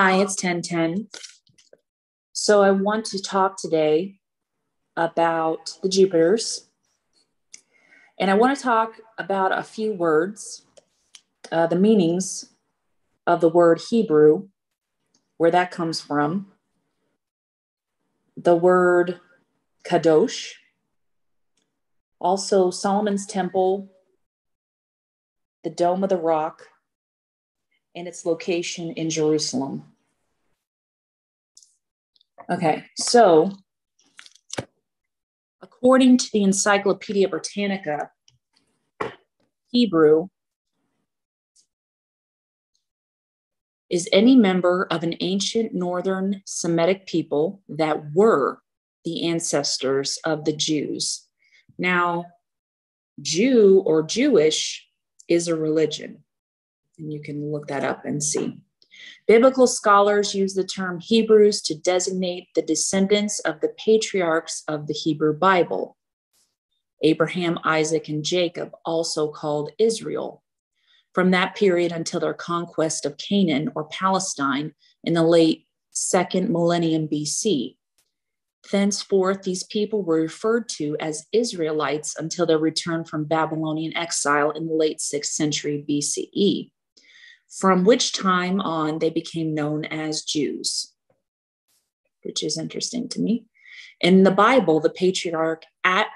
Hi, it's 10:10. So I want to talk today about the Jupiters. And I want to talk about a few words, the meanings of the word Hebrew, where that comes from, the word Kadosh, also Solomon's Temple, the Dome of the Rock, and its location in Jerusalem. Okay, so according to the Encyclopedia Britannica, Hebrew is any member of an ancient northern Semitic people that were the ancestors of the Jews. Now, Jew or Jewish is a religion, and you can look that up and see. Biblical scholars use the term Hebrews to designate the descendants of the patriarchs of the Hebrew Bible. Abraham, Isaac, and Jacob, also called Israel, from that period until their conquest of Canaan or Palestine in the late 2nd millennium BC. Thenceforth, these people were referred to as Israelites until their return from Babylonian exile in the late 6th century BCE, from which time on they became known as Jews, which is interesting to me. In the Bible, the patriarch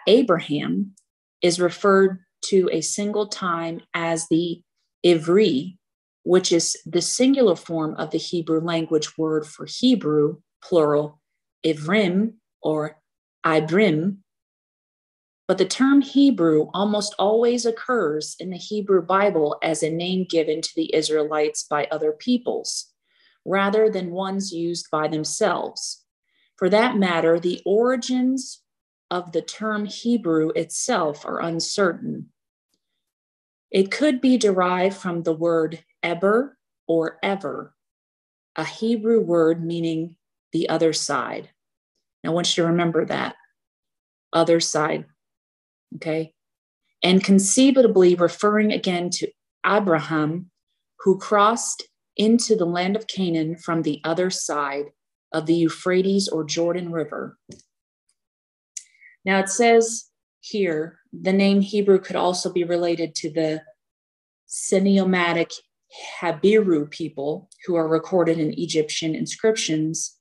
Abraham is referred to a single time as the Ivri, which is the singular form of the Hebrew language word for Hebrew, plural, Ivrim or Ibrim. But the term Hebrew almost always occurs in the Hebrew Bible as a name given to the Israelites by other peoples, rather than ones used by themselves. For that matter, the origins of the term Hebrew itself are uncertain. It could be derived from the word eber or ever, a Hebrew word meaning the other side. Now, I want you to remember that, other side, okay? And conceivably referring again to Abraham, who crossed into the land of Canaan from the other side of the Euphrates or Jordan River. Now, it says here, the name Hebrew could also be related to the Semiotic Habiru people who are recorded in Egyptian inscriptions,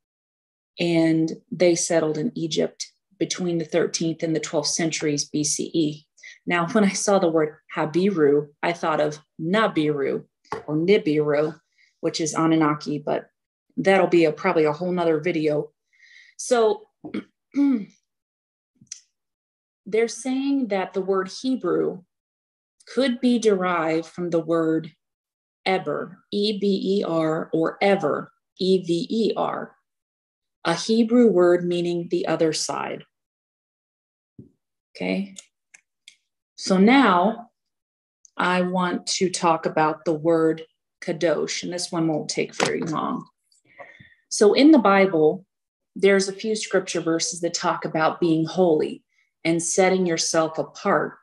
and they settled in Egypt between the 13th and the 12th centuries BCE. Now, when I saw the word Habiru, I thought of Nabiru or Nibiru, which is Anunnaki, but that'll be probably a whole nother video. So they're saying that the word Hebrew could be derived from the word eber, E-B-E-R, or ever, E-V-E-R, a Hebrew word meaning the other side. Okay, so now I want to talk about the word kadosh, and this one won't take very long. So in the Bible, there's a few scripture verses that talk about being holy and setting yourself apart.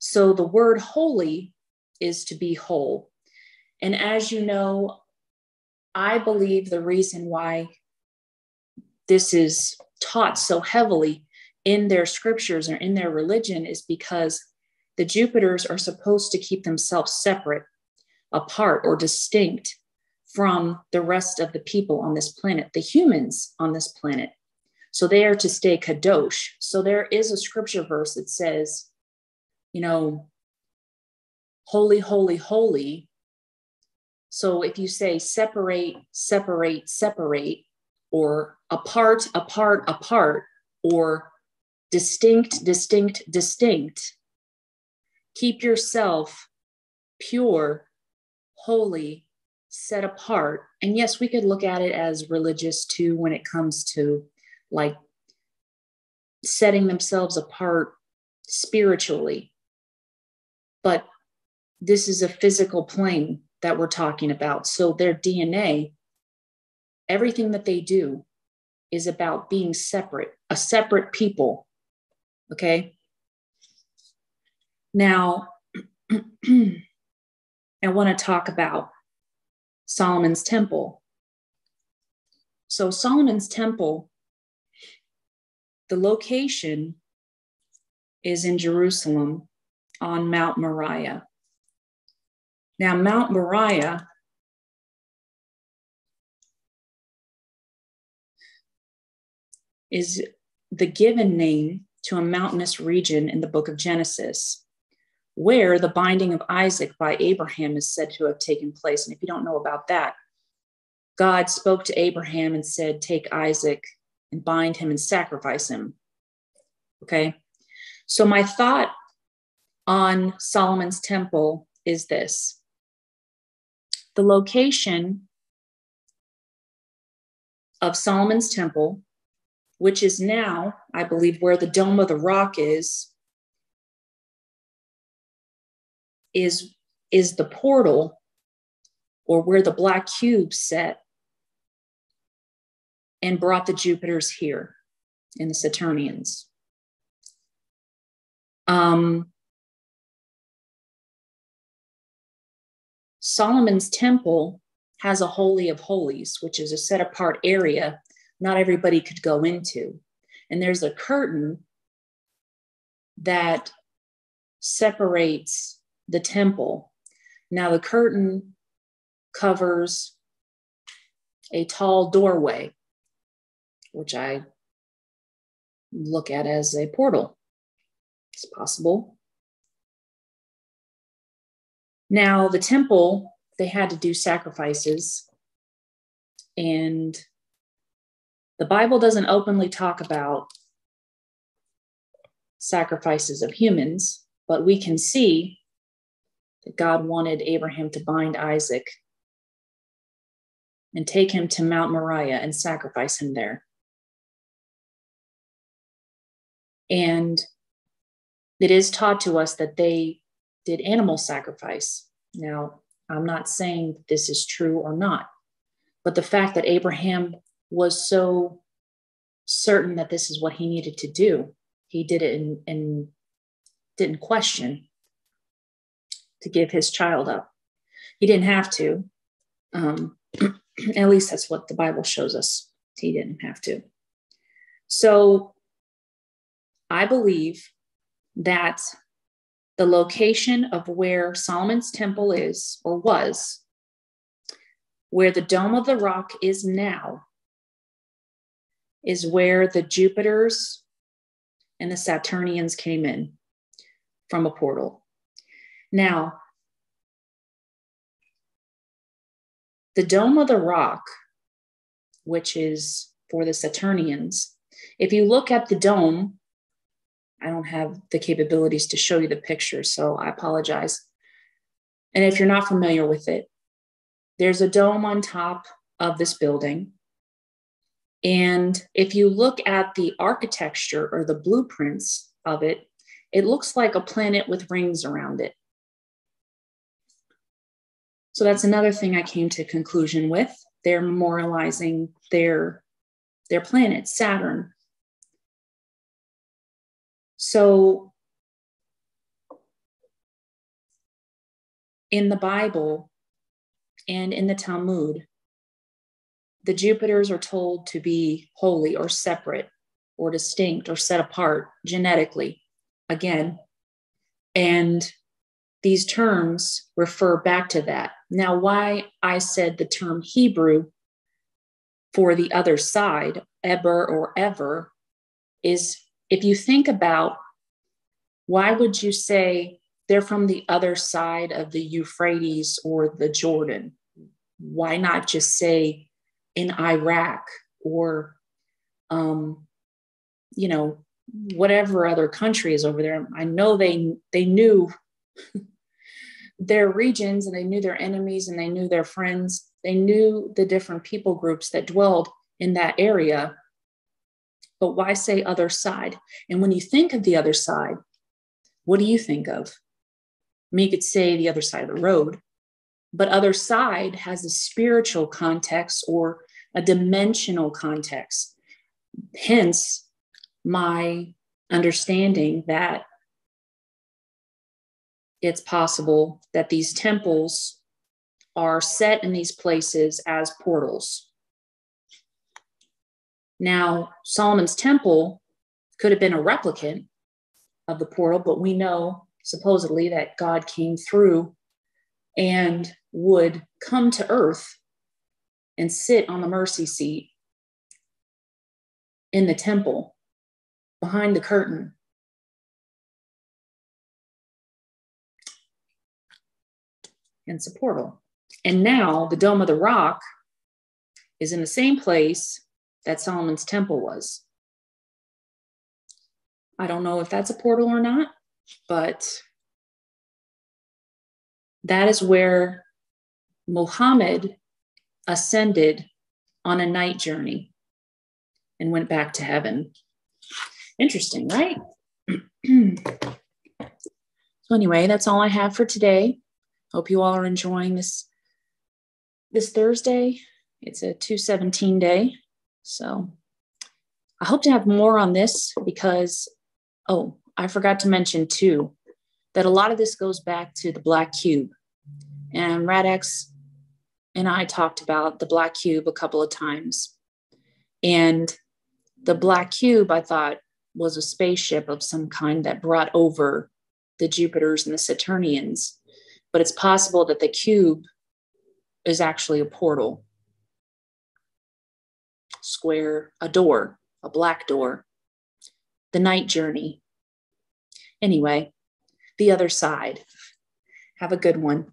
So the word holy is to be whole. And as you know, I believe the reason why this is taught so heavily in their scriptures or in their religion is because the Jupiters are supposed to keep themselves separate, apart, or distinct from the rest of the people on this planet, the humans on this planet. So they are to stay kadosh. So there is a scripture verse that says, you know, holy, holy, holy. So if you say separate, separate, separate, or apart, apart, apart, or distinct, distinct, distinct, keep yourself pure, holy, set apart. And yes, we could look at it as religious too when it comes to like setting themselves apart spiritually. But this is a physical plane that we're talking about. So their DNA, everything that they do is about being separate, a separate people. Okay. Now, I want to talk about Solomon's Temple. So Solomon's temple, the location is in Jerusalem on Mount Moriah. Now, Mount Moriah is the given name to a mountainous region in the book of Genesis, where the binding of Isaac by Abraham is said to have taken place. And if you don't know about that, God spoke to Abraham and said, take Isaac and bind him and sacrifice him. Okay. So my thought on Solomon's temple is this. The location of Solomon's temple, which is now, I believe, where the Dome of the Rock is the portal, or where the black cube set and brought the Jupiters here and the Saturnians. Solomon's temple has a Holy of Holies, which is a set apart area not everybody could go into. And there's a curtain that separates the temple. Now, the curtain covers a tall doorway, which I look at as a portal. It's possible. Now, the temple, they had to do sacrifices, and the Bible doesn't openly talk about sacrifices of humans, but we can see that God wanted Abraham to bind Isaac and take him to Mount Moriah and sacrifice him there. And it is taught to us that they did animal sacrifice. Now, I'm not saying that this is true or not, but the fact that Abraham was so certain that this is what he needed to do, he did it and didn't question to give his child up. He didn't have to. At least that's what the Bible shows us. He didn't have to. So I believe that the location of where Solomon's temple is, or was, where the Dome of the Rock is now, is where the Jupiters and the Saturnians came in from a portal. Now, the Dome of the Rock, which is for the Saturnians, if you look at the dome, I don't have the capabilities to show you the picture, so I apologize. And if you're not familiar with it, there's a dome on top of this building. And if you look at the architecture or the blueprints of it, it looks like a planet with rings around it. So that's another thing I came to a conclusion with. They're memorializing their planet, Saturn. So in the Bible and in the Talmud, the Jupiters are told to be holy or separate or distinct or set apart genetically, again. And these terms refer back to that. Now, why I said the term Hebrew for the other side, Eber or ever, is if you think about why would you say they're from the other side of the Euphrates or the Jordan? Why not just say in Iraq or, whatever other country is over there? I know they knew their regions, and they knew their enemies, and they knew their friends. They knew the different people groups that dwelled in that area. But why say other side? And when you think of the other side, what do you think of? I mean, you could say the other side of the road, but other side has a spiritual context or a dimensional context. Hence, my understanding that it's possible that these temples are set in these places as portals. Now, Solomon's temple could have been a replicant of the portal, but we know supposedly that God came through and would come to earth and sit on the mercy seat in the temple behind the curtain. And it's a portal. And now the Dome of the Rock is in the same place that Solomon's temple was. I don't know if that's a portal or not, but that is where Muhammad ascended on a night journey and went back to heaven. Interesting, right? So anyway, that's all I have for today. Hope you all are enjoying this Thursday. It's a 2/17 day. So I hope to have more on this because, I forgot to mention too, that a lot of this goes back to the black cube. And Radex and I talked about the black cube a couple of times. And the black cube, I thought, was a spaceship of some kind that brought over the Jupiters and the Saturnians. But it's possible that the cube is actually a portal. Square, a door, a black door. The night journey. Anyway, the other side. Have a good one.